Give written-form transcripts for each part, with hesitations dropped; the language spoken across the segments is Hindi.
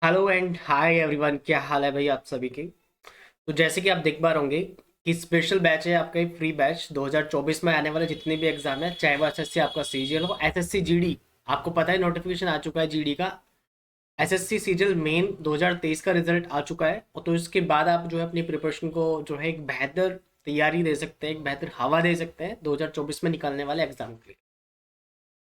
हेलो एंड हाय एवरीवन, क्या हाल है भाई आप सभी के। तो जैसे कि आप देख पा रहे होंगे कि स्पेशल बैच है आपका, एक फ्री बैच 2024 में आने वाले जितने भी एग्जाम है, चाहे वो एसएससी आपका सीजीएल हो, एसएससी जीडी। आपको पता है नोटिफिकेशन आ चुका है जीडी का। एसएससी सीजीएल मेन 2023 का रिजल्ट आ चुका है, और तो इसके बाद आप जो है अपनी प्रिपरेशन को जो है एक बेहतर तैयारी दे सकते हैं, एक बेहतर हवा दे सकते हैं 2024 में निकलने वाले एग्जाम के लिए।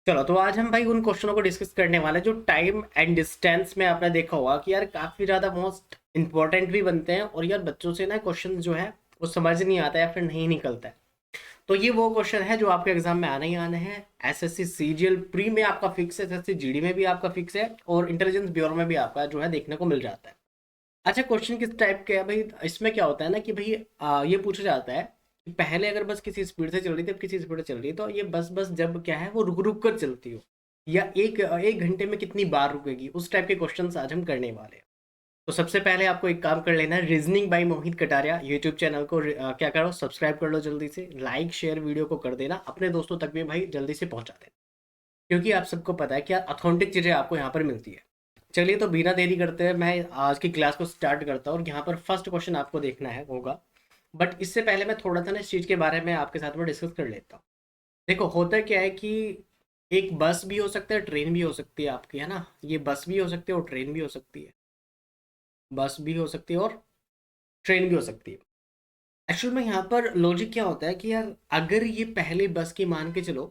चलो, तो आज हम भाई उन क्वेश्चनों को डिस्कस करने वाले हैं जो टाइम एंड डिस्टेंस में आपने देखा होगा कि यार काफ़ी ज़्यादा मोस्ट इंपॉर्टेंट भी बनते हैं, और यार बच्चों से ना क्वेश्चन जो है वो समझ नहीं आता या फिर नहीं निकलता है। तो ये वो क्वेश्चन है जो आपके एग्जाम में आने ही आने हैं। एसएससी सीजीएल प्री में आपका फिक्स है, एसएससी जीडी में भी आपका फिक्स है, और इंटेलिजेंस ब्यूरो में भी आपका जो है देखने को मिल जाता है। अच्छा, क्वेश्चन किस टाइप के है भाई? इसमें क्या होता है ना कि भाई ये पूछा जाता है कि पहले अगर बस किसी स्पीड से चल रही थी, अब किसी स्पीड से चल रही है, तो ये बस बस जब क्या है वो रुक रुक कर चलती हो, या एक एक घंटे में कितनी बार रुकेगी, उस टाइप के क्वेश्चंस आज हम करने वाले हैं। तो सबसे पहले आपको एक काम कर लेना है, रीजनिंग बाय मोहित कटारिया यूट्यूब चैनल को क्या करो, सब्सक्राइब कर लो, जल्दी से लाइक शेयर वीडियो को कर देना, अपने दोस्तों तक भी भाई जल्दी से पहुंचा देना, क्योंकि आप सबको पता है कि यार ऑथेंटिक चीज़ें आपको यहाँ पर मिलती है। चलिए, तो बिना देरी करते हुए मैं आज की क्लास को स्टार्ट करता हूँ, और यहाँ पर फर्स्ट क्वेश्चन आपको देखना है होगा। बट इससे पहले मैं थोड़ा सा ना इस चीज़ के बारे में आपके साथ में डिस्कस कर लेता हूँ। देखो, होता क्या है कि एक बस भी हो सकता है, ट्रेन भी हो सकती है आपकी, है ना। ये बस भी हो सकती है और ट्रेन भी हो सकती है, बस भी हो सकती है और ट्रेन भी हो सकती है। एक्चुअल में यहाँ पर लॉजिक क्या होता है कि यार अगर ये पहले बस की मान के चलो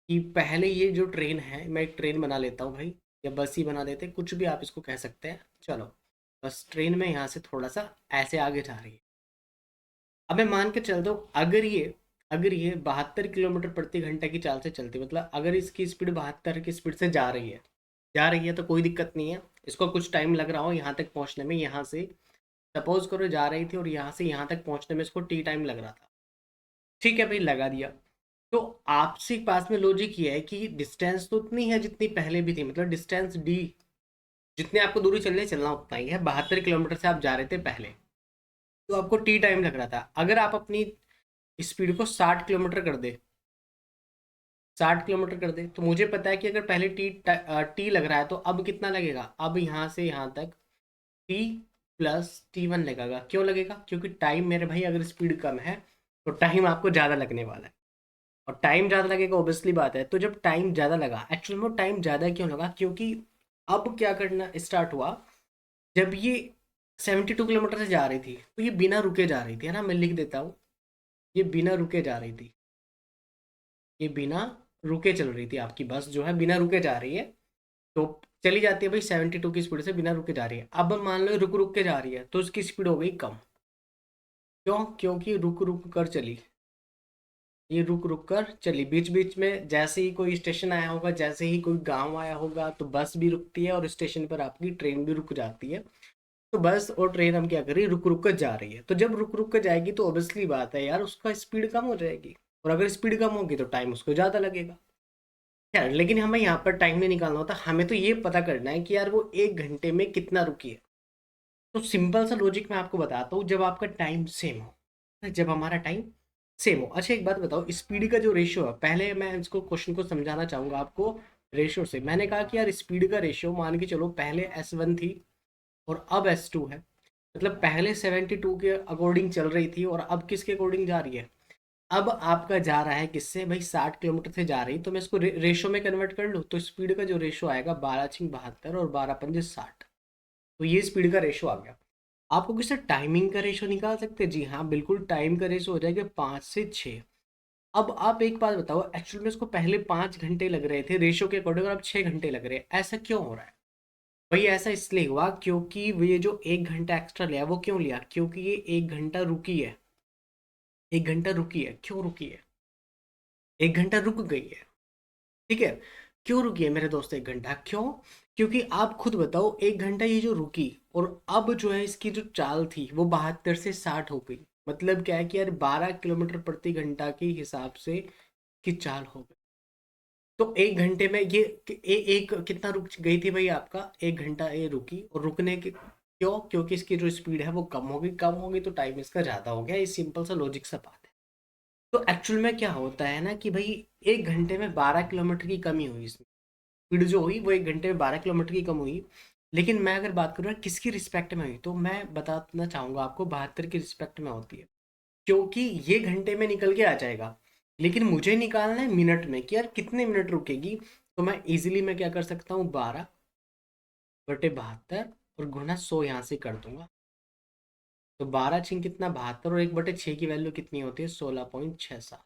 कि पहले ये जो ट्रेन है, मैं एक ट्रेन बना लेता हूँ भाई, या बस ही बना देते, कुछ भी आप इसको कह सकते हैं। चलो, बस ट्रेन में यहाँ से थोड़ा सा ऐसे आगे जा रही है। अब मैं मान के चलता हूँ, अगर ये 72 किलोमीटर प्रति घंटे की चाल से चलती, मतलब अगर इसकी स्पीड 72 की स्पीड से जा रही है तो कोई दिक्कत नहीं है। इसको कुछ टाइम लग रहा हो यहाँ तक पहुँचने में, यहाँ से सपोज करो जा रही थी और यहाँ से यहाँ तक पहुँचने में इसको टी टाइम लग रहा था। ठीक है भाई, लगा दिया। तो आपसे पास में लॉजिक ये है कि डिस्टेंस तो उतनी है जितनी पहले भी थी, मतलब डिस्टेंस डी, जितने आपको दूरी चलने चलना उतना ही है। 72 किलोमीटर से आप जा रहे थे पहले, तो आपको टी टाइम लग रहा था। अगर आप अपनी स्पीड को 60 किलोमीटर कर दे, 60 किलोमीटर कर दे, तो मुझे पता है कि अगर पहले टी लग रहा है, तो अब कितना लगेगा, अब यहाँ से यहाँ तक टी प्लस T1 लगेगा। क्यों लगेगा? क्योंकि टाइम मेरे भाई, अगर स्पीड कम है तो टाइम आपको ज़्यादा लगने वाला है, और टाइम ज़्यादा लगेगा, ऑब्वियसली बात है। तो जब टाइम ज़्यादा लगा, एक्चुअल में टाइम ज़्यादा क्यों लगा? क्योंकि अब क्या करना स्टार्ट हुआ, जब ये 72 किलोमीटर से जा रही थी तो ये बिना रुके जा रही थी, है ना। मैं लिख देता हूँ, ये बिना रुके जा रही थी, ये बिना रुके चल रही थी, आपकी बस जो है बिना रुके जा रही है। तो चली जाती है भाई 72 की स्पीड से, बिना रुके जा रही है। अब मान लो रुक रुक के जा रही है, तो उसकी स्पीड हो गई कम। क्यों? क्योंकि रुक रुक कर चली, ये रुक रुक कर चली। बीच बीच में जैसे ही कोई स्टेशन आया होगा, जैसे ही कोई गांव आया होगा, तो बस भी रुकती है, और स्टेशन पर आपकी ट्रेन भी रुक जाती है। तो बस और ट्रेन हम क्या कर रही है, रुक रुक कर जा रही है। तो जब रुक रुक कर जाएगी तो ऑब्वियसली बात है यार, उसका स्पीड कम हो जाएगी, और अगर स्पीड कम होगी तो टाइम उसको ज़्यादा लगेगा। यार लेकिन हमें यहाँ पर टाइम नहीं निकालना होता, हमें तो ये पता करना है कि यार वो एक घंटे में कितना रुकी है। तो सिंपल सा लॉजिक मैं आपको बताता हूँ, जब आपका टाइम सेम हो, जब हमारा टाइम सेम हो। अच्छा, एक बात बताओ, स्पीड का जो रेशियो है, पहले मैं इसको क्वेश्चन को समझाना चाहूँगा आपको। रेशियो से मैंने कहा कि यार स्पीड का रेशियो मान के चलो, पहले S1 थी और अब S2 है। मतलब पहले 72 के अकॉर्डिंग चल रही थी, और अब किसके अकॉर्डिंग जा रही है? अब आपका जा रहा है किससे भाई? 60 किलोमीटर से जा रही। तो मैं इसको रेशो में कन्वर्ट कर लूँ, तो स्पीड का जो रेशो आएगा, 12×6 = 72 और 12×5 = 60। तो ये स्पीड का रेशो आ गया। आपको किससे टाइमिंग का रेशो निकाल सकते हैं? जी हाँ, बिल्कुल, टाइम का रेशो हो जाएगा 5 से 6। अब आप एक बात बताओ, एक्चुअल में इसको पहले 5 घंटे लग रहे थे रेशो के अकॉर्डिंग, और अब 6 घंटे लग रहे हैं, ऐसा क्यों हो रहा है? भाई ऐसा इसलिए हुआ क्योंकि वो ये जो 1 घंटा एक्स्ट्रा लिया, वो क्यों लिया? क्योंकि ये 1 घंटा रुकी है, 1 घंटा रुकी है। क्यों रुकी है? 1 घंटा रुक गई है, ठीक है। क्यों रुकी है मेरे दोस्त 1 घंटा? क्यों? क्योंकि आप खुद बताओ, 1 घंटा ये जो रुकी, और अब जो है इसकी जो चाल थी वो 72 से 60 हो गई। मतलब क्या है कि यार 12 किलोमीटर प्रति घंटा के हिसाब से की चाल हो गई। तो 1 घंटे में ये एक कितना रुक गई थी भाई? आपका 1 घंटा ये रुकी, और रुकने के क्यों? क्योंकि इसकी जो स्पीड है वो कम हो गई तो टाइम इसका ज़्यादा हो गया। ये सिंपल सा लॉजिक सा बात है। तो एक्चुअल में क्या होता है ना कि भाई 1 घंटे में 12 किलोमीटर की कमी हुई, इसमें स्पीड जो हुई वो 1 घंटे में 12 किलोमीटर की कम हुई। लेकिन मैं अगर बात करूँ किसकी रिस्पेक्ट में हुई, तो मैं बताना चाहूँगा आपको 72 की रिस्पेक्ट में होती है, क्योंकि ये घंटे में निकल के आ जाएगा। लेकिन मुझे निकालना है मिनट में कि यार कितने मिनट रुकेगी। तो मैं इजीली मैं क्या कर सकता हूँ, 12/72 और गुना 100 यहाँ से कर दूंगा। तो 12 छिंग कितना, 72, और 1/6 की वैल्यू कितनी होती है, 16.67।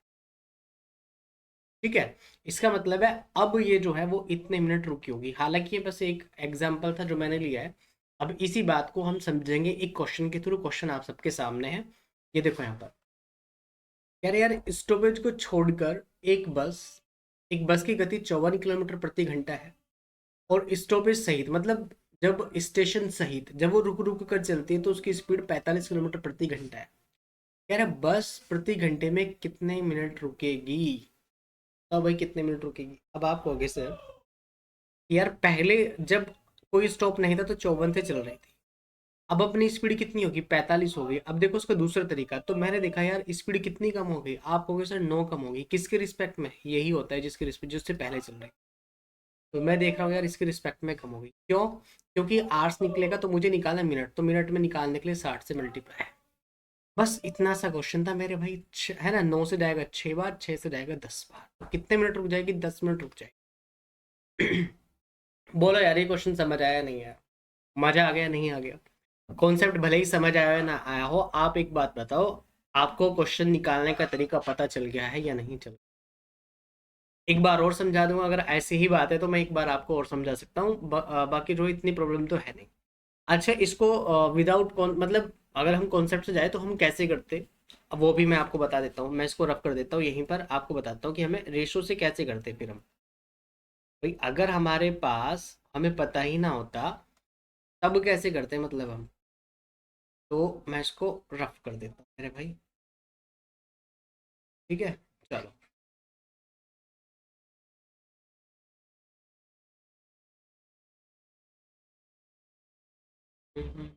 ठीक है। इसका मतलब है अब ये जो है वो इतने मिनट रुकी होगी। हालांकि ये बस एक एग्जाम्पल था जो मैंने लिया है। अब इसी बात को हम समझेंगे एक क्वेश्चन के थ्रू। क्वेश्चन आप सबके सामने है, ये देखो यहाँ पर। यार यार स्टॉपेज को छोड़कर एक बस की गति 54 किलोमीटर प्रति घंटा है, और स्टॉपेज सहित मतलब जब स्टेशन सहित जब वो रुक रुक कर चलती है तो उसकी स्पीड 45 किलोमीटर प्रति घंटा है। कह रहा है बस प्रति घंटे में कितने मिनट रुकेगी। तो भाई कितने मिनट रुकेगी, अब आप कहोगे सर यार पहले जब कोई स्टॉप नहीं था तो 54 से चल रही थी, अब अपनी स्पीड कितनी होगी, 45 हो गई। अब देखो उसका दूसरा तरीका, तो मैंने देखा यार स्पीड कितनी कम हो गई, आप कहोगे सर 9 कम होगी। किसके रिस्पेक्ट में, यही होता है जिसकी रिस्पेक्ट जिससे पहले चल रही। तो मैं देख रहा हूँ यार इसके रिस्पेक्ट में कम होगी, क्यों, क्योंकि आर्स निकलेगा तो मुझे निकालना मिनट, तो मिनट में निकालने के लिए 60 से मल्टीप्लाई। बस इतना सा क्वेश्चन था मेरे भाई। है ना, 9 से जाएगा 6 बार, 6 से जाएगा 10 बार, तो कितने मिनट रुक जाएगी, 10 मिनट रुक जाएगी। बोलो यार ये क्वेश्चन समझ आया नहीं आया, मजा आ गया नहीं आ गया। कॉन्सेप्ट भले ही समझ आया है ना आया हो, आप एक बात बताओ, आपको क्वेश्चन निकालने का तरीका पता चल गया है या नहीं चल। एक बार और समझा दूंगा, अगर ऐसी ही बात है तो मैं एक बार आपको और समझा सकता हूँ। बाकी जो इतनी प्रॉब्लम तो है नहीं। अच्छा इसको विदाउट कौन मतलब अगर हम कॉन्सेप्ट से जाए तो हम कैसे करते, अब वो भी मैं आपको बता देता हूँ। मैं इसको रफ कर देता हूँ यहीं पर, आपको बताता हूँ कि हमें रेशो से कैसे करते फिर हम। भाई अगर हमारे पास हमें पता ही ना होता तब कैसे करते मतलब हम, तो मैं इसको रफ कर देता हूँ मेरे भाई। ठीक है, चलो। हम्म।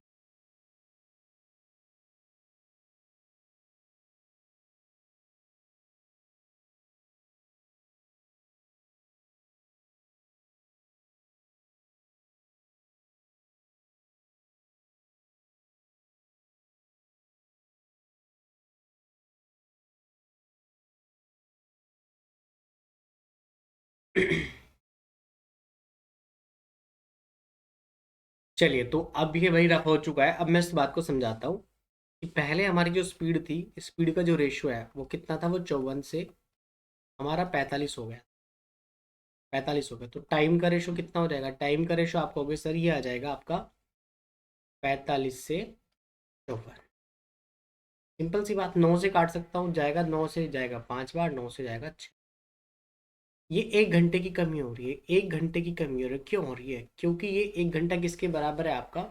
चलिए तो अब ये भाई रफ हो चुका है, अब मैं इस बात को समझाता हूँ कि पहले हमारी जो स्पीड थी, स्पीड का जो रेशियो है वो कितना था, वो 54 से हमारा 45 हो गया। 45 हो गया तो टाइम का रेशो कितना हो जाएगा, टाइम का रेशो आप कहोगे सर ये आ जाएगा आपका 45 से 54। सिंपल सी बात, 9 से काट सकता हूँ, जाएगा 9 से जाएगा 5 बार, 9 से जाएगा 6। ये 1 घंटे की कमी हो रही है, 1 घंटे की कमी हो रही है, क्यों हो रही है, क्योंकि ये 1 घंटा किसके बराबर है आपका,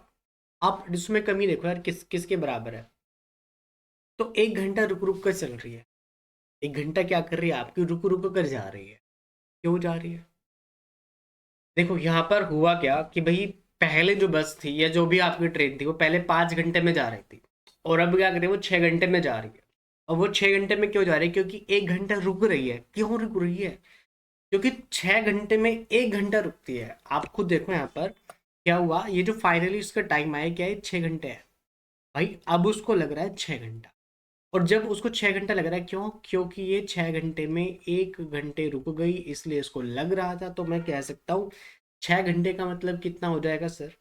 आप इसमें कमी देखो यार किसके बराबर है। तो 1 घंटा रुक रुक कर चल रही है, 1 घंटा क्या कर रही है आपकी, रुक रुक कर जा रही है। क्यों जा रही है, देखो यहाँ पर हुआ क्या कि भाई पहले जो बस थी या जो भी आपकी ट्रेन थी वो पहले 5 घंटे में जा रही थी, और अब क्या कर रही है वो 6 घंटे में जा रही है। और वो 6 घंटे में क्यों जा रही है, क्योंकि 1 घंटा रुक रही है। क्यों रुक रही है, क्योंकि 6 घंटे में 1 घंटा रुकती है। आप खुद देखो यहाँ पर क्या हुआ, ये जो फाइनली उसका टाइम आया क्या है, 6 घंटे है। भाई अब उसको लग रहा है 6 घंटा, और जब उसको 6 घंटा लग रहा है क्यों, क्योंकि ये 6 घंटे में 1 घंटे रुक गई इसलिए इसको लग रहा था। तो मैं कह सकता हूँ 6 घंटे का मतलब कितना हो जाएगा सर,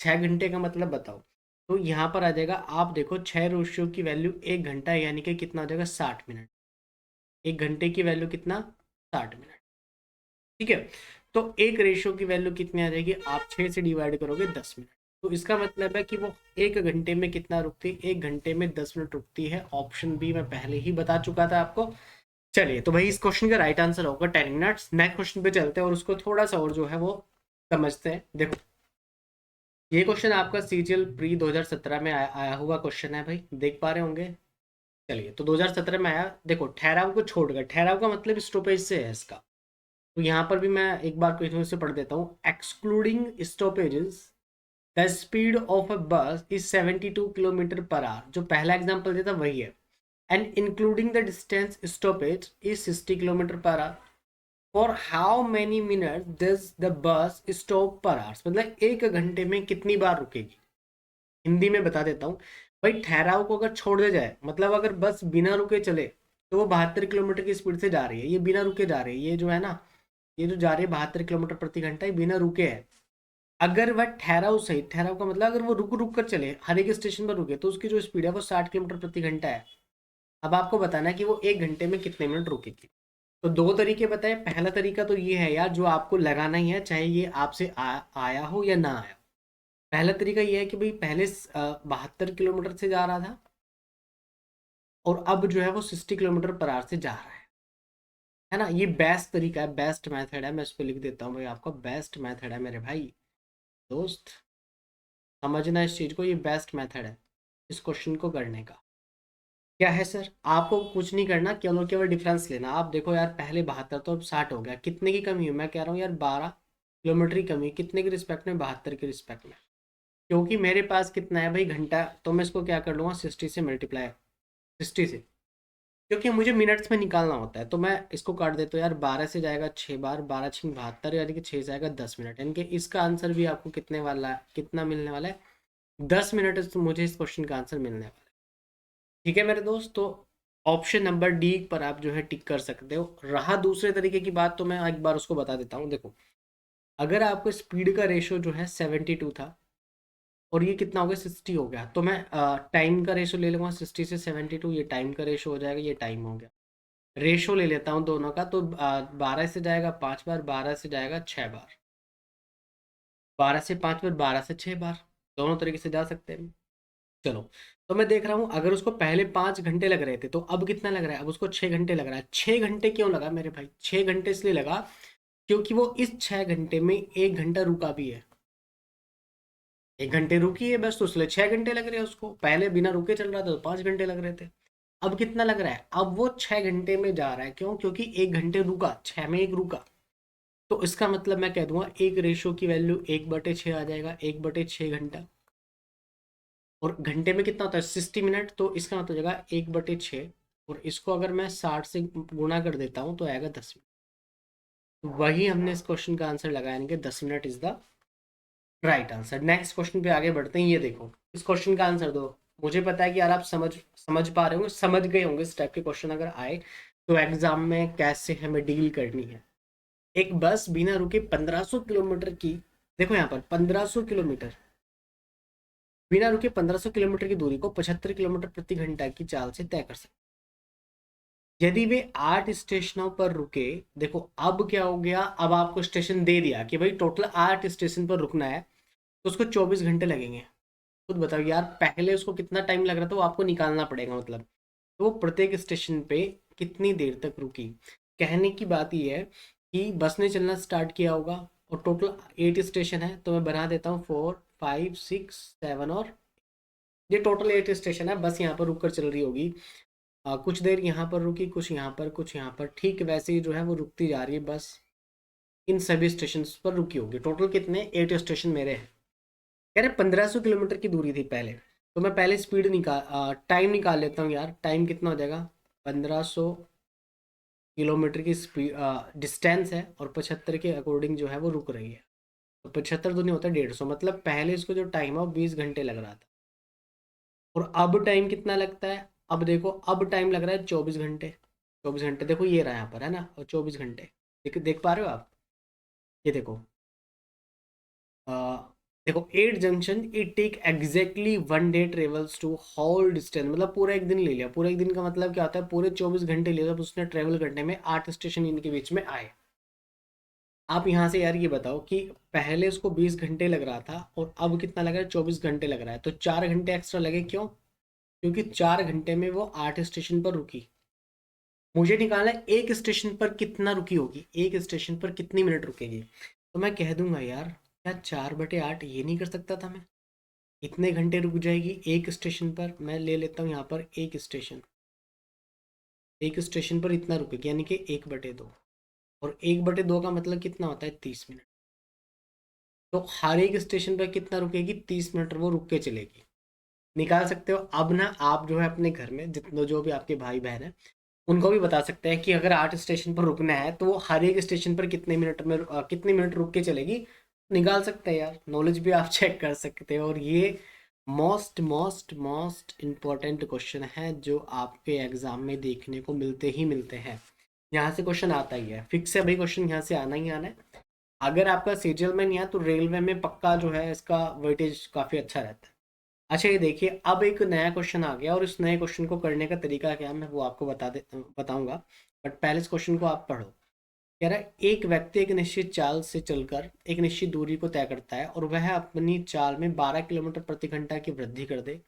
6 घंटे का मतलब बताओ। तो यहाँ पर आ जाएगा, आप देखो 6 रेशियो की वैल्यू 1 घंटा यानी कि कितना हो जाएगा, 60 मिनट। 1 घंटे की वैल्यू कितना, 60 मिनट। ठीक है। तो एक रेशियो की वैल्यू कितनी आ जाएगी, आप 6 से डिवाइड करोगे 10 मिनट। तो इसका मतलब है कि वो 1 घंटे में कितना रुकती है, 1 घंटे में 10 मिनट रुकती है। ऑप्शन बी मैं पहले ही बता चुका था आपको। चलिए तो भाई इस क्वेश्चन का राइट आंसर होगा 10 मिनट्स। नेक्स्ट क्वेश्चन पे चलते हैं और उसको थोड़ा सा और जो है वो समझते हैं। देखो ये क्वेश्चन आपका सीजीएल प्री 2017 में आया हुआ क्वेश्चन है भाई, देख पा रहे होंगे। चलिए तो 2017 में आया, देखो ठहराव को छोड़कर, ठहराव का मतलब स्टॉपेज से है इसका। तो यहाँ पर भी मैं एक बार क्वेश्चन से पढ़ देता हूँ। Excluding stoppages the speed of a बस इज 72 किलोमीटर पर आवर। जो पहला एग्जाम्पल देता वही है। And including the distance stoppage is 60 kilometre per hour. For how many minute does the bus stop पर आवर्स, मतलब 1 घंटे में कितनी बार रुकेगी। हिंदी में बता देता हूँ भाई, ठहराव को अगर छोड़ दिया जाए, मतलब अगर बस बिना रुके चले तो वो 72 किलोमीटर की स्पीड से जा रही है, ये बिना रुके जा रही है, ये जो है ना, ये जो जा रही है 72 किलोमीटर प्रति घंटा, ये बिना रुके है। अगर वह ठहराव सही, ठहराव का मतलब अगर वो रुक रुक कर चले, हर एक स्टेशन पर रुके, तो उसकी जो स्पीड है वो 60 किलोमीटर प्रति घंटा है। अब आपको बताना है कि वो 1 घंटे में कितने मिनट रुकेगी। तो दो तरीके बताए। पहला तरीका तो ये है यार, जो आपको लगाना ही है, चाहे ये आपसे आया हो या ना आया। पहला तरीका ये है कि भाई पहले 72 किलोमीटर से जा रहा था और अब जो है वो 60 किलोमीटर पर आवर से जा रहा है ना। ये बेस्ट तरीका है, बेस्ट मेथड है। मैं इस पर लिख देता हूँ भाई, आपका बेस्ट मेथड है मेरे भाई दोस्त, समझना इस चीज़ को, ये बेस्ट मेथड है इस क्वेश्चन को करने का। क्या है सर, आपको कुछ नहीं करना, केवल केवल डिफरेंस लेना। आप देखो यार, पहले 72 तो अब 60 हो गया, कितने की कमी हुई, मैं कह रहा हूँ यार 12 किलोमीटर की कमी, कितने की रिस्पेक्ट में, 72 की रिस्पेक्ट में। क्योंकि मेरे पास कितना है भाई घंटा, तो मैं इसको क्या कर लूँगा, 60 से मल्टीप्लाई, 60 से, क्योंकि मुझे मिनट्स में निकालना होता है। तो मैं इसको काट देता हूँ यार, 12 से जाएगा 6 बार, 12×6 = 72, यानी कि 6 से आएगा 10 मिनट, यानी कि इसका आंसर भी आपको कितने वाला है, कितना मिलने वाला है, 10 मिनट मुझे इस क्वेश्चन का आंसर मिलने वाला है। ठीक है मेरे दोस्त, तो ऑप्शन नंबर डी पर आप जो है टिक कर सकते हो। रहा दूसरे तरीके की बात, तो मैं एक बार उसको बता देता हूँ। देखो, अगर आपको स्पीड का रेशो जो है 72 था और ये कितना हो गया, 60 हो गया, तो मैं टाइम का रेशो ले लूँगा, 60 से 72, ये टाइम का रेशो हो जाएगा, ये टाइम हो गया। रेशो ले लेता हूँ दोनों का, तो 12 से जाएगा 5 बार, 12 से जाएगा 6 बार, 12 से 5 बार, 12 से 6 बार, दोनों तरीके से जा सकते हैं। चलो, तो मैं देख रहा हूँ, अगर उसको पहले 5 घंटे लग रहे थे तो अब कितना लग रहा है, अब उसको 6 घंटे लग रहा है। 6 घंटे क्यों लगा मेरे भाई, 6 घंटे इसलिए लगा क्योंकि वो इस 6 घंटे में 1 घंटा रुका भी है। 1 घंटे रुकी है बस, तो इसलिए 6 घंटे लग रहे हैं उसको। पहले बिना रुके चल रहा था तो 5 घंटे लग रहे थे। अब कितना लग रहा है, अब वो 6 घंटे में जा रहा है, क्यों, क्योंकि 1 घंटे रुका, 6 में 1 रुका। तो इसका मतलब मैं कह दूंगा एक रेशो की वैल्यू 1/6 आ जाएगा, 1/6 घंटा। और घंटे में कितना होता है, 60 मिनट, तो इसका मतलब हो जाएगा 1/6। और इसको अगर मैं 60 से गुणा कर देता हूँ तो आएगा 10 मिनट। तो वही हमने इस क्वेश्चन का आंसर लगाया, यानी कि 10 minute is the right answer. Next question पे आगे बढ़ते हैं। ये देखो, इस क्वेश्चन का आंसर दो। मुझे पता है कि यार आप समझ समझ पा रहे होंगे, समझ गए होंगे इस टाइप के क्वेश्चन अगर आए तो एग्जाम में कैसे हमें डील करनी है। एक बस बिना रुके 1500 किलोमीटर की, देखो यहाँ पर 1500 किलोमीटर, बिना रुके 1500 किलोमीटर की दूरी को 75 किलोमीटर प्रति घंटा की चाल से तय कर सकते। यदि वे 8 स्टेशनों पर रुके, देखो अब क्या हो गया, अब आपको स्टेशन दे दिया कि भाई टोटल 8 स्टेशन पर रुकना है, तो उसको 24 घंटे लगेंगे। खुद बताओ यार, पहले उसको कितना टाइम लग रहा था वो आपको निकालना पड़ेगा, मतलब तो वो प्रत्येक स्टेशन पे कितनी देर तक रुकी। कहने की बात यह है कि बस ने चलना स्टार्ट किया होगा और टोटल 8 स्टेशन है, तो मैं बना देता हूँ 4, 5, 6, 7 और ये टोटल 8 स्टेशन है। बस यहाँ पर रुक कर चल रही होगी, कुछ देर यहाँ पर रुकी, कुछ यहाँ पर, कुछ यहाँ पर, ठीक वैसे ही जो है वो रुकती जा रही है बस, इन सभी स्टेशन पर रुकी होगी। टोटल कितने, 8 स्टेशन मेरे हैं। कह रहे 1500 किलोमीटर की दूरी थी पहले, तो मैं पहले स्पीड निकाल टाइम निकाल लेता हूँ यार। टाइम कितना हो जाएगा, 1500 किलोमीटर की स्पीड डिस्टेंस है और 75 के अकॉर्डिंग जो है वो रुक रही है, तो 75 दूनी होता है 150, मतलब पहले इसको जो टाइम है वो 20 घंटे लग रहा था। और अब टाइम कितना लगता है, अब देखो अब टाइम लग रहा है 24 घंटे। 24 घंटे देखो ये रहा यहाँ पर है ना, और 24 घंटे देख पा रहे हो आप, ये देखो, अ, देखो 8 junction, it take exactly 1 day travels to whole distance, मतलब पूरा एक दिन ले लिया। पूरा एक दिन का मतलब क्या होता है, पूरे 24 घंटे लिए जब उसने ट्रेवल करने में 8 स्टेशन इनके बीच में आए। आप यहाँ से यार ये बताओ कि पहले उसको 20 घंटे लग रहा था और अब कितना लग रहा है, 24 घंटे लग रहा है, तो 4 घंटे एक्स्ट्रा लगे, क्यों, क्योंकि 4 घंटे में वो 8 स्टेशन पर रुकी। मुझे निकालना है एक स्टेशन पर कितना रुकी होगी, एक स्टेशन पर कितनी मिनट रुकेगी। तो मैं कह दूंगा यार, क्या 4/8 ये नहीं कर सकता था मैं, इतने घंटे रुक जाएगी एक स्टेशन पर। मैं ले लेता हूँ यहाँ पर एक स्टेशन, एक स्टेशन पर इतना रुकेगी, यानी कि 1/2, और 1/2 का मतलब कितना होता है, 30 मिनट। तो हर एक स्टेशन पर कितना रुकेगी, 30 मिनट वो रुक के चलेगी। निकाल सकते हो। अब ना आप जो है अपने घर में जितने जो भी आपके भाई बहन है उनको भी बता सकते हैं कि अगर 8 स्टेशन पर रुकना है तो वो हर एक स्टेशन पर कितने मिनट रुक के चलेगी, निकाल सकते हैं यार। नॉलेज भी आप चेक कर सकते हैं। और ये most most most important question है जो आपके एग्जाम में देखने को मिलते हैं। यहाँ से क्वेश्चन आता ही है, फिक्स है भाई, क्वेश्चन यहाँ से आना ही आना है। अगर आपका सीजीएल में नहीं आया तो रेलवे में पक्का जो है इसका वेटेज काफ़ी अच्छा रहता है। अच्छा ये देखिए, अब एक नया क्वेश्चन आ गया और इस नए क्वेश्चन को करने का तरीका क्या है मैं वो आपको बताऊंगा। बट पहले इस क्वेश्चन को आप पढ़ो। कह रहा है एक व्यक्ति एक निश्चित चाल से चलकर एक निश्चित दूरी को तय करता है और वह अपनी चाल में 12 किलोमीटर प्रति घंटा की वृद्धि कर दे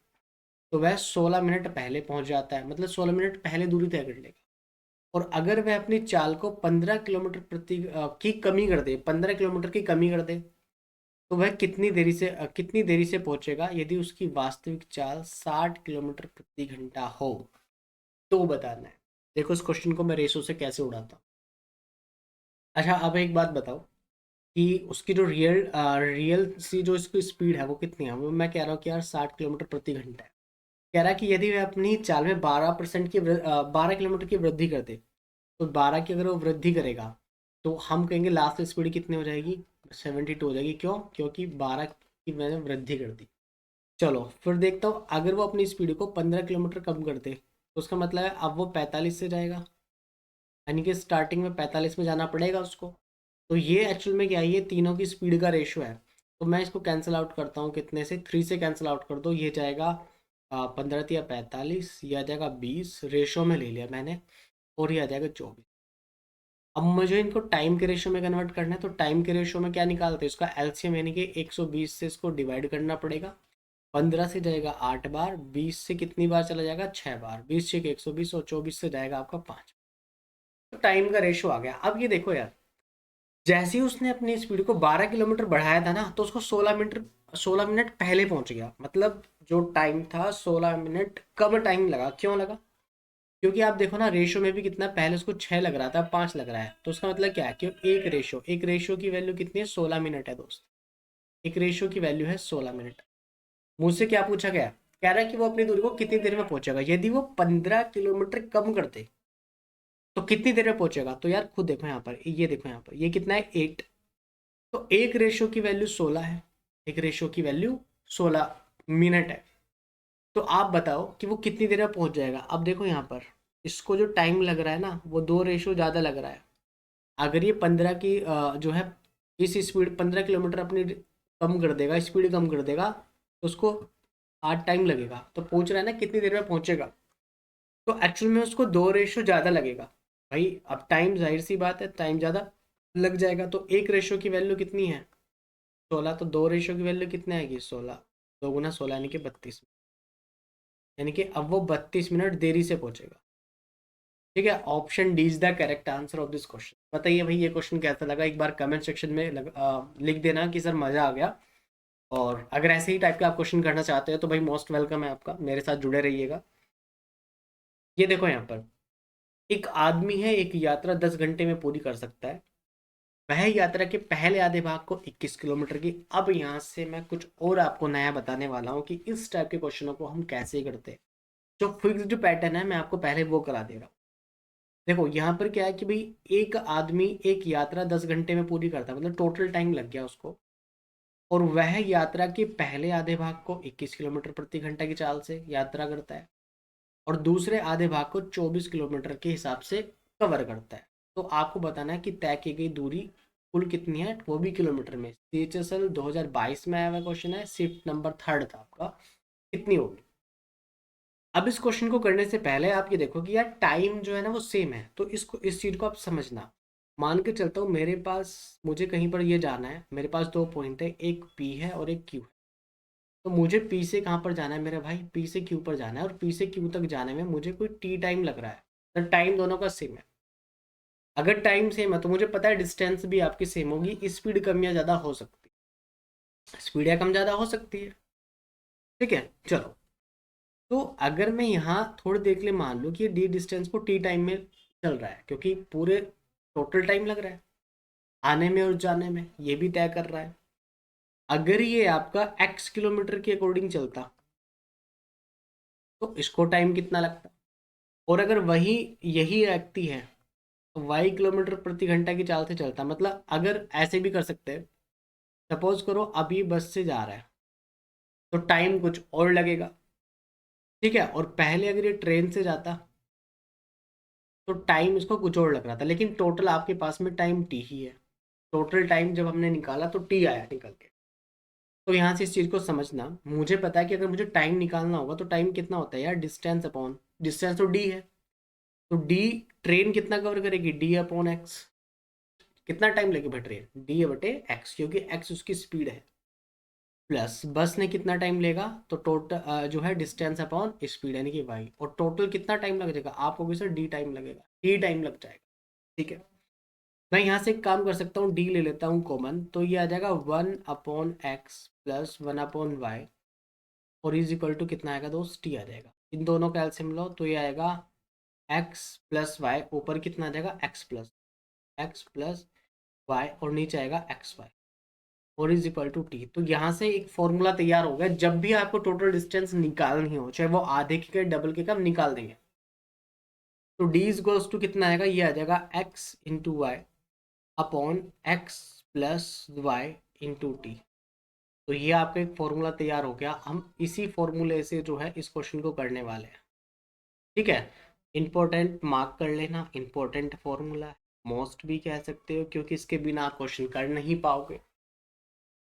तो वह 16 मिनट पहले पहुंच जाता है, मतलब 16 मिनट पहले दूरी तय कर लेगा। और अगर वह अपनी चाल को 15 किलोमीटर की कमी कर दे, 15 किलोमीटर की कमी कर दे तो वह कितनी देरी से पहुंचेगा यदि उसकी वास्तविक चाल 60 किलोमीटर प्रति घंटा हो। तो बताना है। देखो इस क्वेश्चन को मैं रेशो से कैसे उड़ाता हूँ। अच्छा अब एक बात बताओ कि उसकी जो रियल सी जो इसकी स्पीड है वो कितनी है। वो मैं कह रहा हूँ कि यार 60 किलोमीटर प्रति घंटा है। कह रहा है कि यदि वह अपनी चाल में 12 किलोमीटर की वृद्धि कर दे तो 12 की अगर वो वृद्धि करेगा तो हम कहेंगे लास्ट स्पीड कितनी हो जाएगी, 72 हो जाएगी। क्यों? क्योंकि 12 की मैंने वृद्धि कर दी। चलो फिर देखता हूँ, अगर वो अपनी स्पीड को 15 किलोमीटर कम कर दे तो उसका मतलब है अब वो 45 से जाएगा, यानी कि स्टार्टिंग में 45 में जाना पड़ेगा उसको। तो ये एक्चुअल में क्या है, ये तीनों की स्पीड का रेशो है। तो मैं इसको कैंसिल आउट करता हूँ, कितने से, 3 से कैंसिल आउट कर दो। ये जाएगा 15 या 45, ये आ जाएगा 20, रेशो में ले लिया मैंने, और ये आ जाएगा 24। अब मुझे इनको टाइम के रेशो में कन्वर्ट करना है, तो टाइम के रेशो में क्या निकालते हैं, इसका एलसीएम यानी कि 120 से इसको डिवाइड करना पड़ेगा। 15 से जाएगा 8 बार, 20 से कितनी बार चला जाएगा, 6 बार, 20 से 120 और 24 से जाएगा आपका 5। तो टाइम का रेशो आ गया। अब ये देखो यार, जैसे ही उसने अपनी स्पीड को 12 किलोमीटर बढ़ाया था ना तो उसको 16 मिनट पहले पहुंच गया। मतलब जो टाइम था 16 मिनट कम टाइम लगा। क्यों लगा? क्योंकि आप देखो ना रेशो में भी कितना, पहले उसको 6 लग रहा था 5 लग रहा है। तो उसका मतलब क्या है कि एक रेशो की वैल्यू कितनी है, 16 मिनट है दोस्त। एक रेशो की वैल्यू है 16 मिनट। मुझसे क्या पूछा गया, कह रहा है कि वो अपनी दूरी को कितनी देर में पहुंचेगा यदि वो 15 किलोमीटर कम कर दे तो कितनी देर में पहुंचेगा। तो यार खुद देखो यहाँ पर, ये देखो यहाँ पर, ये कितना है, 8। तो एक रेशो की वैल्यू 16 है, एक रेशो की वैल्यू 16 मिनट है। तो आप बताओ कि वो कितनी देर में पहुंच जाएगा। अब देखो यहाँ पर इसको जो टाइम लग रहा है ना वो 2 रेशो ज़्यादा लग रहा है। अगर ये 15 की जो है इस स्पीड 15 किलोमीटर अपनी कम कर देगा, स्पीड कम कर देगा तो उसको 8 टाइम लगेगा। तो पूछ रहा है ना कितनी देर में पहुंचेगा, तो एक्चुअल में उसको 2 रेशो ज़्यादा लगेगा। भाई अब टाइम, जाहिर सी बात है टाइम ज़्यादा लग जाएगा। तो एक रेशो की वैल्यू कितनी है, 16। तो 2 रेशो की वैल्यू कितनी आएगी, 16। 2 गुना 16 यानी कि 32, यानी कि अब वो 32 मिनट देरी से पहुंचेगा। ठीक है, option D is the correct answer of this question. बताइए भाई ये क्वेश्चन कैसा लगा, एक बार कमेंट सेक्शन में लिख देना कि सर मज़ा आ गया। और अगर ऐसे ही टाइप के आप क्वेश्चन करना चाहते हो तो भाई मोस्ट वेलकम है आपका, मेरे साथ जुड़े रहिएगा। ये देखो यहाँ पर एक आदमी है, एक यात्रा 10 घंटे में पूरी कर सकता है। वह यात्रा के पहले आधे भाग को 21 किलोमीटर की। अब यहाँ से मैं कुछ और आपको नया बताने वाला हूँ कि इस टाइप के क्वेश्चनों को हम कैसे करते हैं। जो फिक्स जो पैटर्न है मैं आपको पहले वो करा दे रहा हूँ। देखो यहाँ पर क्या है कि भाई एक आदमी एक यात्रा 10 घंटे में पूरी करता है, मतलब टोटल टाइम लग गया उसको। और वह यात्रा के पहले आधे भाग को 21 किलोमीटर प्रति घंटा की चाल से यात्रा करता है और दूसरे आधे भाग को 24 किलोमीटर के हिसाब से कवर करता है। तो आपको बताना है कि तय की गई दूरी कुल कितनी है, वो भी किलोमीटर में। CHSL 2022 में आया हुआ क्वेश्चन है, शिफ्ट नंबर 3 था आपका, कितनी होगी। अब इस क्वेश्चन को करने से पहले आप ये देखो कि यार टाइम जो है ना वो सेम है, तो इस चीज़ को आप समझना। मान के चलता हूँ मेरे पास, मुझे कहीं पर ये जाना है, मेरे पास 2 पॉइंट है, एक P है और एक Q है। तो मुझे P से कहाँ पर जाना है मेरे भाई, P से Q पर जाना है, और P से Q तक जाने में मुझे कोई T टाइम लग रहा है। तो टाइम दोनों का सेम है। अगर टाइम सेम है तो मुझे पता है डिस्टेंस भी आपकी सेम होगी, स्पीड कम या ज़्यादा हो सकती है, स्पीड या कम ज़्यादा हो सकती है। ठीक है चलो, तो अगर मैं यहाँ थोड़ी देर के लिए मान लूँ कि ये डी डिस्टेंस को टी टाइम में चल रहा है, क्योंकि पूरे टोटल टाइम लग रहा है आने में और जाने में, ये भी तय कर रहा है। अगर ये आपका एक्स किलोमीटर के अकॉर्डिंग चलता तो इसको टाइम कितना लगता, और अगर वही यही व्यक्ति है वाई किलोमीटर प्रति घंटा की चाल से चलता, मतलब अगर ऐसे भी कर सकते हैं, सपोज करो अभी बस से जा रहा है तो टाइम कुछ और लगेगा, ठीक है, और पहले अगर ये ट्रेन से जाता तो टाइम इसको कुछ और लग रहा था, लेकिन टोटल आपके पास में टाइम टी ही है। टोटल टाइम जब हमने निकाला तो टी आया निकल के। तो यहाँ से इस चीज़ को समझना, मुझे पता है कि अगर मुझे टाइम निकालना होगा तो टाइम कितना होता है यार, डिस्टेंस अपॉन डिस्टेंस, तो डी है। तो डी ट्रेन कितना कवर करेगी, डी अपॉन एक्स। कितना टाइम लगेगा ट्रेन, डी बटे एक्स, क्योंकि एक्स उसकी स्पीड है, प्लस बस ने कितना टाइम लेगा, तो टोटल जो है डिस्टेंस अपॉन स्पीड यानी कि वाई, और टोटल कितना टाइम लग जाएगा आपको, सर डी टाइम लगेगा, डी टाइम लग जाएगा। ठीक है, मैं यहाँ से एक काम कर सकता हूँ, डी ले लेता हूँ कॉमन, तो ये आ जाएगा 1/x प्लस 1/y, और इज इक्वल टू कितना आएगा दोस्त, टी आ जाएगा। इन दोनों का एलसीएम लो तो ये आएगा x प्लस वाई, ऊपर कितना आ जाएगा x प्लस वाई, और नीचे आएगा एक्स वाई, और इज इक्वल टू टी। तो यहाँ से एक फॉर्मूला तैयार हो गया, जब भी आपको टोटल डिस्टेंस निकालनी हो, चाहे वो आधे की डबल के, कम निकाल देंगे। तो डी इज इक्वल्स टू कितना आएगा, ये आ जाएगा x into y upon x plus y into t. तो ये आपका एक फॉर्मूला तैयार हो गया, हम इसी फॉर्मूले से जो है इस क्वेश्चन को करने वाले हैं। ठीक है, इंपॉर्टेंट मार्क कर लेना, इंपॉर्टेंट फॉर्मूला है, मोस्ट भी कह सकते हो, क्योंकि इसके बिना आप क्वेश्चन कर नहीं पाओगे।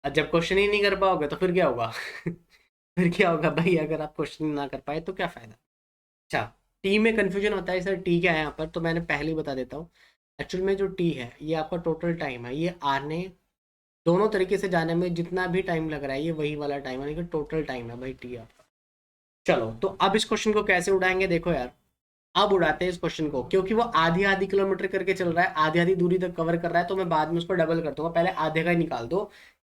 और जब क्वेश्चन ही नहीं कर पाओगे तो फिर क्या होगा फिर क्या होगा भाई, अगर आप क्वेश्चन ना कर पाए तो क्या फायदा। अच्छा, टी में कंफ्यूजन होता है सर, टी क्या है यहाँ पर, तो मैंने पहले ही बता देता हूँ। एक्चुअल में जो टी है ये आपका टोटल टाइम है, ये आने दोनों तरीके से जाने में जितना भी टाइम लग रहा है ये वही वाला टाइम है, यानी कि टोटल टाइम है भाई टी आपका। चलो, तो अब इस क्वेश्चन को कैसे उड़ाएंगे, देखो यार, अब उड़ाते हैं इस क्वेश्चन को, क्योंकि वो आधी आधी किलोमीटर करके चल रहा है, आधी आधी दूरी तक कवर कर रहा है, तो मैं बाद में उसको डबल कर दूंगा। पहले आधे का ही निकाल दो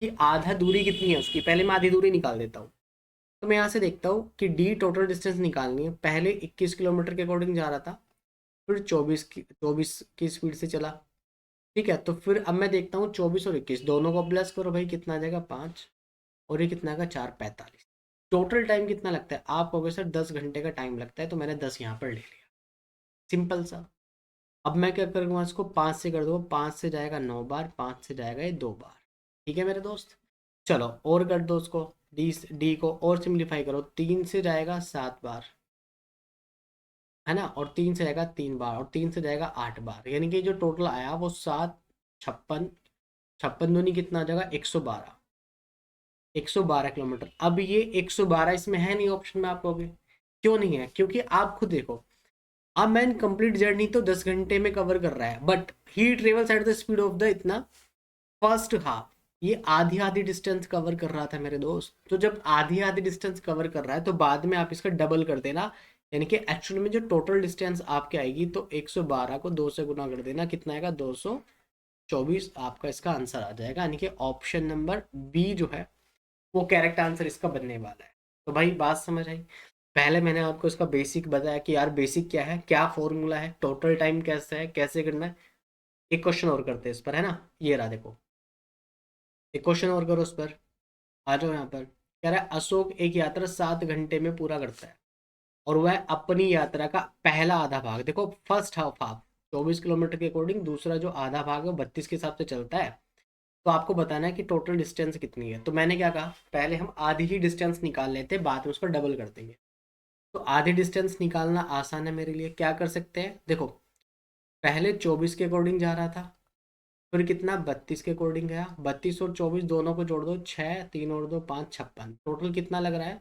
कि आधा दूरी कितनी है उसकी, पहले मैं आधी दूरी निकाल देता हूँ। तो मैं यहाँ से देखता हूँ कि डी टोटल डिस्टेंस निकालनी है, पहले 21 किलोमीटर के अकॉर्डिंग जा रहा था, फिर 24 की स्पीड से चला। ठीक है, तो फिर अब मैं देखता हूँ 24 और 21 दोनों को प्लस करो भाई, कितना आ जाएगा 5, और ये कितना का 4:45। टोटल टाइम कितना लगता है, आप कहोगे सर 10 घंटे का टाइम लगता है, तो मैंने 10 यहाँ पर ले लिया, सिंपल सा। अब मैं क्या करूँगा, इसको 5 से कर दूँगा, 5 से जाएगा 9 बार, 5 से जाएगा ये 2 बार। ठीक है मेरे दोस्त, चलो और कर दो उसको, डी डी को और सिंप्लीफाई करो, 3 से जाएगा 7 बार, है ना, और 3 से जाएगा 3 बार, और 3 से जाएगा 8 बार, यानी कि जो टोटल आया वो 7, 56, 56 दूनी कितना आ जाएगा 112, 112 किलोमीटर। अब ये 112 इसमें है नहीं ऑप्शन में, आप कहोगे क्यों नहीं है, क्योंकि आप खुद देखो, अब मैन कंप्लीट जर्नी तो 10 घंटे में कवर कर रहा है, but he travels at the speed of the इतना फर्स्ट हाफ, ये आधी आधी डिस्टेंस कवर कर रहा था मेरे दोस्त। तो जब आधी आधी डिस्टेंस कवर कर रहा है तो बाद में आप इसका डबल कर देना, यानी कि एक्चुअल में जो टोटल डिस्टेंस आपके आएगी, तो 112 को 2 से गुना कर देना, कितना आएगा 224, आपका इसका आंसर आ जाएगा, यानी कि ऑप्शन नंबर बी जो है वो करेक्ट आंसर इसका बनने वाला है। तो भाई बात समझ आई, पहले मैंने आपको इसका बेसिक बताया कि यार बेसिक क्या है, क्या फॉर्मूला है, टोटल टाइम कैसे है, कैसे करना है। एक क्वेश्चन और करते हैं इस पर, है ना, ये रहा देखो, एक क्वेश्चन और करो उस पर, आ जाओ यहाँ पर। कह रहा है अशोक एक यात्रा 7 घंटे में पूरा करता है, और वह अपनी यात्रा का पहला आधा भाग, देखो फर्स्ट हाफ हाफ 24 किलोमीटर के अकॉर्डिंग, दूसरा जो आधा भाग है 32 के हिसाब से चलता है। तो आपको बताना है कि टोटल डिस्टेंस कितनी है। तो मैंने क्या कहा, पहले हम आधी ही डिस्टेंस निकाल लेते हैं, बाद में उसको डबल कर देंगे। तो आधी डिस्टेंस निकालना आसान है मेरे लिए, क्या कर सकते हैं, देखो पहले 24 के अकॉर्डिंग जा रहा था, फिर कितना 32 के अकॉर्डिंग गया, 32 और 24 दोनों को जोड़ दो, 6, 3 और 2 5, 56, टोटल कितना लग रहा है,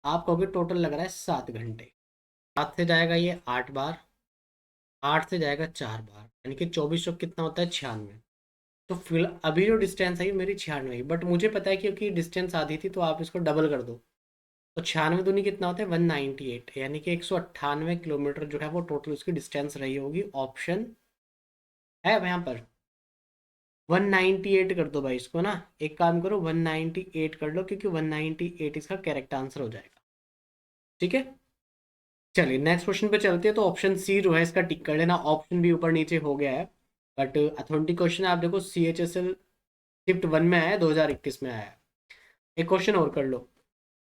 आप कहोगे टोटल लग रहा है 7 घंटे। 7 से जाएगा ये 8 बार, 8 से जाएगा 4 बार, यानी कि 24 चौक कितना होता है 96। तो फिर अभी जो डिस्टेंस है मेरी 96, बट मुझे पता है क्योंकि डिस्टेंस आधी थी, तो आप इसको डबल कर दो, तो 96 दूनी कितना होता है 198, यानी कि 198 किलोमीटर जो है वो टोटल उसकी डिस्टेंस रही होगी। ऑप्शन है अब यहाँ पर 198 कर दो भाई इसको ना, एक काम करो 198 कर लो, क्योंकि 198 इसका करेक्ट आंसर हो जाएगा। ठीक है, चलिए नेक्स्ट क्वेश्चन पे चलते हैं। तो ऑप्शन सी जो है इसका टिक कर लेना, ऑप्शन भी ऊपर नीचे हो गया है, बट अथेंटिक क्वेश्चन आप देखो CHSL शिफ्ट 1 में आया है, 2021 में आया है। एक क्वेश्चन और कर लो,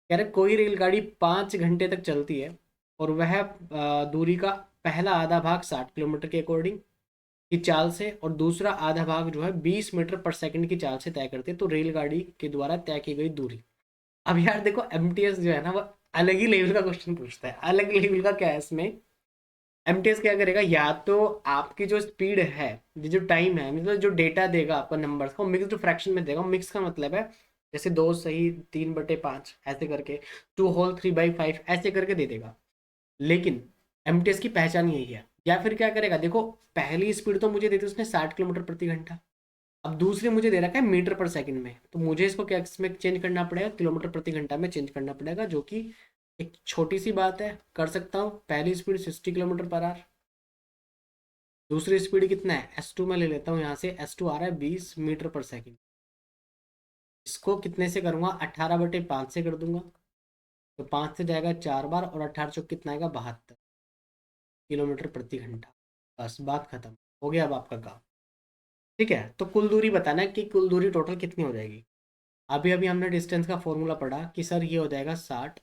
कह रहे कोई रेलगाड़ी 5 घंटे तक चलती है और वह दूरी का पहला आधा भाग 60 किलोमीटर के अकॉर्डिंग की चाल से और दूसरा आधा भाग जो है 20 मीटर पर सेकंड की चाल से तय करते हैं, तो रेलगाड़ी के द्वारा तय की गई दूरी। अब यार देखो एमटीएस जो है ना वो अलग ही लेवल का क्वेश्चन पूछता है, अलग लेवल का। क्या है इसमें, एमटीएस क्या करेगा, या तो आपकी जो स्पीड है, ये जो टाइम है, मतलब जो डेटा देगा आपका नंबर्स को मिक्स्ड फ्रैक्शन में देगा। मिक्स का मतलब है जैसे 2 सही 3/5 ऐसे करके, 2 होल 3/5 ऐसे करके दे देगा। लेकिन एमटीएस की पहचान यही है। या फिर क्या करेगा, देखो पहली स्पीड तो मुझे दी थी उसने 60 किलोमीटर प्रति घंटा, अब दूसरी मुझे दे रखा है मीटर पर सेकंड में, तो मुझे इसको क्या इसमें चेंज करना पड़ेगा, किलोमीटर प्रति घंटा में चेंज करना पड़ेगा, जो कि एक छोटी सी बात है, कर सकता हूँ। पहली स्पीड 60 किलोमीटर पर आवर, दूसरी स्पीड कितना है, S2 में ले लेता हूँ यहाँ से, S2 आ रहा है 20 मीटर पर सेकंड। इसको कितने से करूँगा, 18/5 से कर दूंगा, तो 5 से जाएगा 4 बार, और 18 चौक कितना आएगा, 72 किलोमीटर प्रति घंटा। बस बात खत्म, हो गया अब आपका काम। ठीक है, तो कुल दूरी बताना है कि कुल दूरी टोटल कितनी हो जाएगी। अभी अभी हमने डिस्टेंस का फॉर्मूला पढ़ा कि सर ये हो जाएगा 60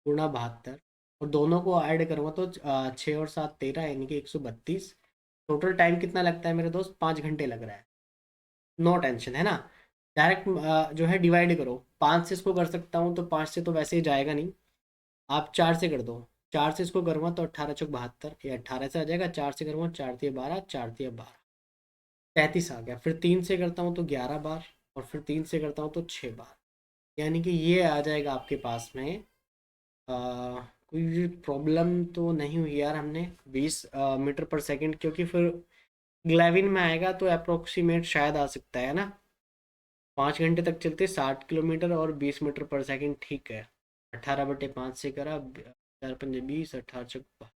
× 72, और दोनों को ऐड करूँगा तो 6 और 7 13, यानी कि 132। टोटल टाइम कितना लगता है मेरे दोस्त, 5 घंटे लग रहा है। नो टेंशन है ना। डायरेक्ट जो है डिवाइड करो, 5 से इसको कर सकता हूँ, तो 5 से तो वैसे ही जाएगा नहीं, आप 4 से कर दो। 4 से इसको करूँगा तो 18 × 72, ये 18 से आ जाएगा, 4 से करूँगा 4×3 = 12, 4×3 = 12, 33 आ गया। फिर 3 से करता हूँ तो 11 बार, और फिर 3 से करता हूँ तो 6 बार, यानी कि ये आ जाएगा आपके पास में। कोई प्रॉब्लम तो नहीं हुई यार, हमने 20 मीटर पर सेकंड, क्योंकि फिर ग्लेविन में आएगा तो अप्रोक्सीमेट शायद आ सकता है ना। 5 घंटे तक चलते 60 किलोमीटर और 20 मीटर पर सेकंड, ठीक है। 18/5 से करा, 4×5 = 20, 18 × 6 = 12।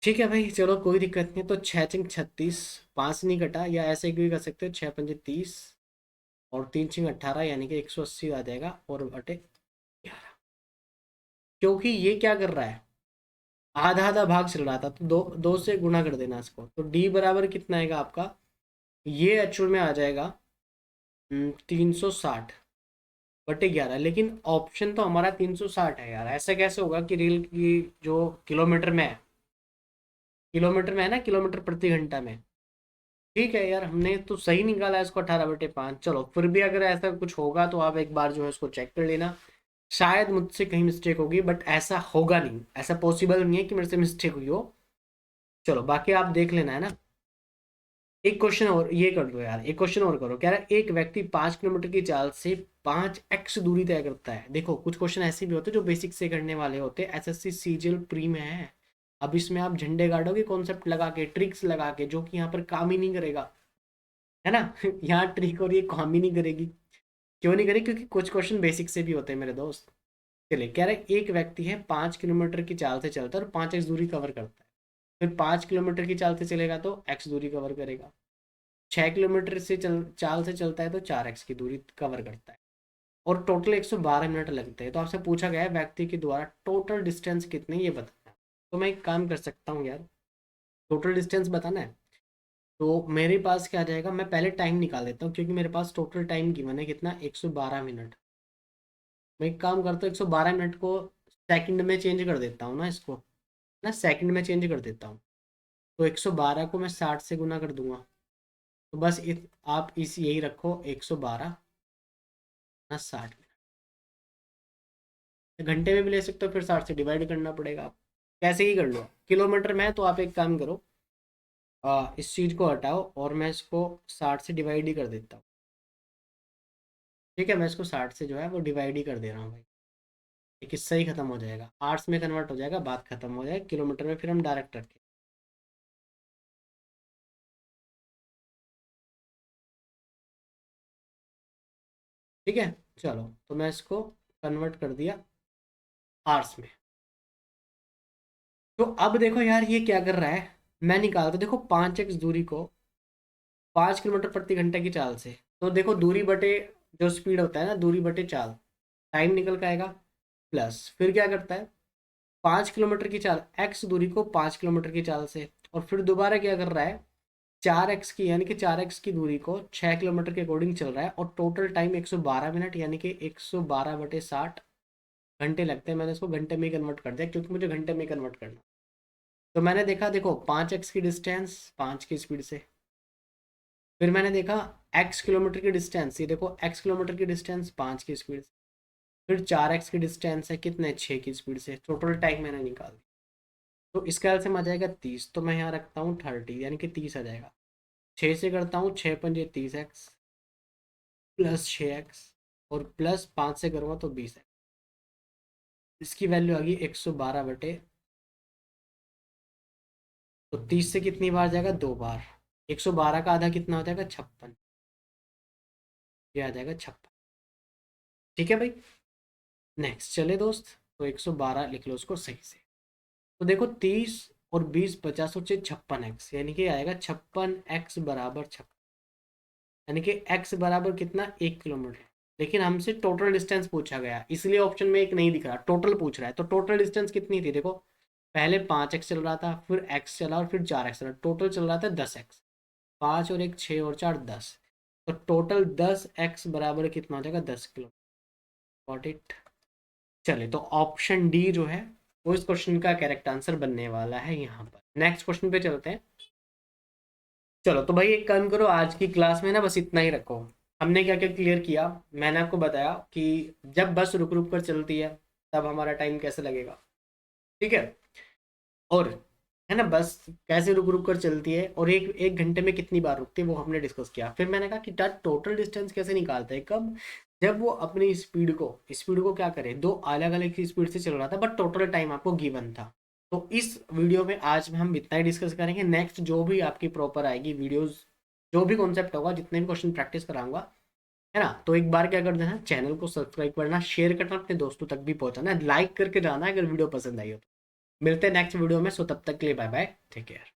ठीक है भाई, चलो कोई दिक्कत नहीं है। तो 6×6 = 36, 5 नहीं कटा, या ऐसे भी कर सकते हो, 6×5 = 30 और 3×6 = 18, यानी कि 180 आ जाएगा, और बटे 11। क्योंकि ये क्या कर रहा है, आधा आधा भाग चल रहा था, तो दो दो से गुना कर देना इसको, तो डी बराबर कितना आएगा आपका, ये एक्चुअल में आ जाएगा 360/11। लेकिन ऑप्शन तो हमारा 360 है यार, ऐसा कैसे होगा कि रेल की जो किलोमीटर में है ना, किलोमीटर प्रति घंटा में। ठीक है यार, हमने तो सही निकाला है इसको, 18/5। चलो फिर भी अगर ऐसा कुछ होगा तो आप एक बार जो है इसको चेक कर लेना। शायद मुझसे कहीं मिस्टेक होगी, बट ऐसा होगा नहीं, ऐसा पॉसिबल नहीं है कि मेरे से मिस्टेक हुई हो। चलो बाकी आप देख लेना है ना। एक क्वेश्चन और ये कर दो यार, एक क्वेश्चन और करो। कह रहा है एक व्यक्ति 5 किलोमीटर की चाल से 5x दूरी तय करता है। देखो कुछ क्वेश्चन ऐसे भी होते हैं जो बेसिक से करने वाले होते हैं, एसएससी सीजीएल प्री में है। अब इसमें आप झंडे गाड़ोगे कॉन्सेप्ट लगा के, ट्रिक्स लगा के, जो कि यहाँ पर काम ही नहीं करेगा, है ना। यहाँ ट्रिक और ये काम ही नहीं करेगी। क्यों नहीं करेगी, क्योंकि कुछ क्वेश्चन बेसिक से भी होते हैं मेरे दोस्त। चलिए, कह रहे एक व्यक्ति है 5 किलोमीटर की चाल से चलता है और 5x दूरी कवर करता है। फिर 5 किलोमीटर की चाल से चलेगा तो x दूरी कवर करेगा। 6 किलोमीटर से चाल से चलता है तो 4x की दूरी कवर करता है, और टोटल 112 मिनट लगते हैं। तो आपसे पूछा गया है व्यक्ति के द्वारा टोटल डिस्टेंस कितनी, ये बताना है। तो मैं एक काम कर सकता हूँ यार, टोटल डिस्टेंस बताना है, तो मेरे पास क्या आ जाएगा, मैं पहले टाइम निकाल लेता हूँ, क्योंकि मेरे पास टोटल टाइम गिवन है कितना, 112 मिनट। मैं एक काम करता हूँ, 112 मिनट को सेकंड में चेंज कर देता हूँ ना, इसको ना सेकंड में चेंज कर देता हूँ। तो 112 को मैं 60 से गुना कर दूंगा, तो बस आप यही रखो, 112 × 60 मिनट। घंटे में भी ले सकते हो, फिर 60 से डिवाइड करना पड़ेगा आप, कैसे ही कर लो। किलोमीटर में है तो आप एक काम करो, इस चीज़ को हटाओ, और मैं इसको 60 से डिवाइड ही कर देता हूँ। ठीक है, मैं इसको 60 से जो है वो डिवाइड ही कर दे रहा हूँ भाई। ये किस्सा ही खत्म हो जाएगा, आर्ट्स में कन्वर्ट हो जाएगा, बात खत्म हो जाएगा। किलोमीटर में फिर हम डायरेक्ट रखें। ठीक है, चलो तो मैं इसको कन्वर्ट कर दिया आर्ट्स में। तो अब देखो यार ये क्या कर रहा है, मैं निकालता, देखो 5x दूरी को 5 किलोमीटर प्रति घंटे की चाल से, तो देखो दूरी बटे जो स्पीड होता है ना, दूरी बटे चाल, टाइम निकल के आएगा। प्लस फिर क्या करता है, 5 किलोमीटर की चाल, एक्स दूरी को 5 किलोमीटर की चाल से, और फिर दोबारा क्या कर रहा है, 4x की, यानी कि 4x की दूरी को 6 किलोमीटर के अकॉर्डिंग चल रहा है, और टोटल टाइम 112 मिनट, यानी कि 112/60 घंटे लगते हैं, मैंने इसको घंटे में ही कन्वर्ट कर दिया क्योंकि मुझे घंटे में कन्वर्ट करना। तो मैंने देखा, देखो 5x की डिस्टेंस 5 की स्पीड से, फिर मैंने देखा x किलोमीटर की डिस्टेंस, ये देखो x किलोमीटर की डिस्टेंस 5 की स्पीड से, फिर 4x की डिस्टेंस है कितने 6 की स्पीड से, टोटल टाइम मैंने निकाल दिया। तो इसका एलसीएम आ जाएगा 30, तो मैं यहाँ रखता हूँ 30 यानी कि 30 आ जाएगा। 6 से करता हूँ 6 पंजे 30x प्लस 6x और प्लस 5 से करूँगा तो 20x। इसकी वैल्यू आ गई 112 बटे, तो 30 से कितनी बार जाएगा 2 बार, 112 का आधा कितना हो जाएगा 56, ये आ जाएगा 56। ठीक है भाई, नेक्स्ट चले दोस्त, तो 112 लिख लो उसको सही से। तो देखो 30 और 20 50 और 56x यानी कि आएगा 56x बराबर 56, यानी कि x बराबर कितना 1 किलोमीटर। लेकिन हमसे टोटल डिस्टेंस पूछा गया इसलिए ऑप्शन में एक नहीं दिख रहा, टोटल पूछ रहा है। तो टोटल डिस्टेंस कितनी थी, देखो पहले 5x चल रहा था, फिर x चला और फिर 4x चला, टोटल चल रहा था 10x। 5 और 1 6 और 4 10, तो टोटल 10x बराबर कितना हो जाएगा 10 किलोमीटर। Got it. चले तो ऑप्शन डी जो है वो इस क्वेश्चन का करेक्ट आंसर बनने वाला है यहाँ पर। नेक्स्ट क्वेश्चन पे चलते हैं। चलो तो भाई एक काम करो, आज की क्लास में ना बस इतना ही रखो। हमने क्या क्या क्लियर किया, मैंने आपको बताया कि जब बस रुक रुक कर चलती है तब हमारा टाइम कैसे लगेगा, ठीक है। और है ना, बस कैसे रुक रुक कर चलती है और एक एक घंटे में कितनी बार रुकती है वो हमने डिस्कस किया। फिर मैंने कहा कि टोटल डिस्टेंस कैसे निकालते हैं, कब, जब वो अपनी स्पीड को क्या करे, दो अलग अलग स्पीड से चल रहा था बट टोटल टाइम आपको गिवन था। तो इस वीडियो में आज हम इतना ही डिस्कस करेंगे। नेक्स्ट जो भी आपकी प्रॉपर आएगी वीडियोस, जो भी कॉन्सेप्ट होगा, जितने भी क्वेश्चन प्रैक्टिस कराऊंगा, है ना, तो एक बार क्या कर देना, चैनल को सब्सक्राइब करना, शेयर करना, अपने दोस्तों तक भी पहुंचाना, लाइक करके जाना अगर वीडियो पसंद आई हो तो। मिलते हैं नेक्स्ट वीडियो में, सो तब तक के लिए बाय बाय, टेक केयर।